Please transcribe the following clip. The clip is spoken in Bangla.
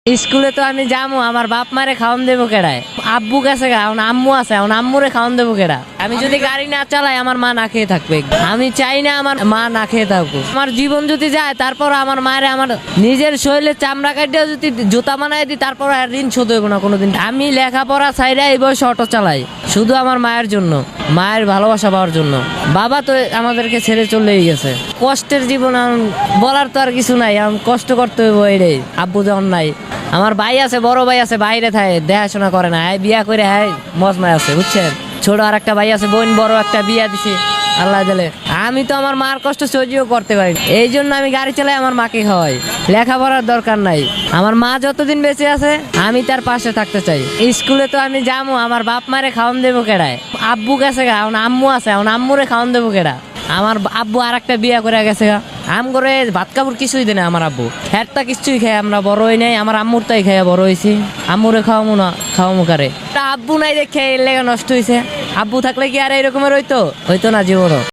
স্কুলে তো আমি যাবো, আমার বাপ মারে খাওয়ান দেবো কেডায়? আব্বু গেছে গা, এখন আম্মু আছে, এখন আম্মুরে খাওয়ান দেবো কেডা? আমি যদি গাড়ি না চালাই আমার মা না খেয়ে থাকবে। আমি চাই না আমার মা না খেয়ে থাকুক। আমার জীবন যদি যায় তারপর আমার মায়ের আমার নিজের শরীরের চামড়া কাটিয়ে যদি জুতা বানাই দিই তারপর আর ঋণ শোধ হইব না কোনোদিন। আমি লেখাপড়া ছাইরা এই বয়সে অটো চালাই শুধু আমার মায়ের জন্য, মায়ের ভালোবাসা পাওয়ার জন্য। বাবা তো আমাদেরকে ছেড়ে চলেই গেছে। কষ্টের জীবন বলার তো আর কিছু নাই, এখন কষ্ট করতে হইব এটাই। আব্বু যখন নাই, আমার ভাই আছে, বড় ভাই আছে, বাইরে থাকে, দেখাশোনা করে না, হ্যাঁ বিয়া করে হ্যাঁ মজমায় আছে, বুঝছেন? ছোট আর একটা ভাই আছে, বোন বড় একটা বিয়া দিছে আল্লাহ দিলে। আমি তো আমার মার কষ্ট সহ্যও করতে পারি, এই জন্য আমি গাড়ি চালাই, আমার মাকে খাওয়াই। লেখাপড়ার দরকার নাই, আমার মা যতদিন বেঁচে আছে আমি তার পাশে থাকতে চাই। স্কুলে তো আমি যাবো, আমার বাপ মারে খাওয়ান দেবো কেডায়? আব্বু গেছে গা, এখন আম্মু আছে, এখন আম্মুরে খাওয়ান দেবো কেডা? আমার আব্বু আর একটা বিয়া করে গেছে গা। আম করে ভাত কাপড় কিছুই দেয় না আমার আব্বু, হ্যাটটা কিছুই খাই আমরা বড় হই নাই। আমার আম্মুর তাই খাইয়া বড় হয়েছি, আম্মুরে খাওয়ামু না, খাওয়ামু কারে? আব্বু নাই দেখে এর লেগে নষ্ট হয়েছে। আব্বু থাকলে কি আর এরকমের হইতো না জীবনও।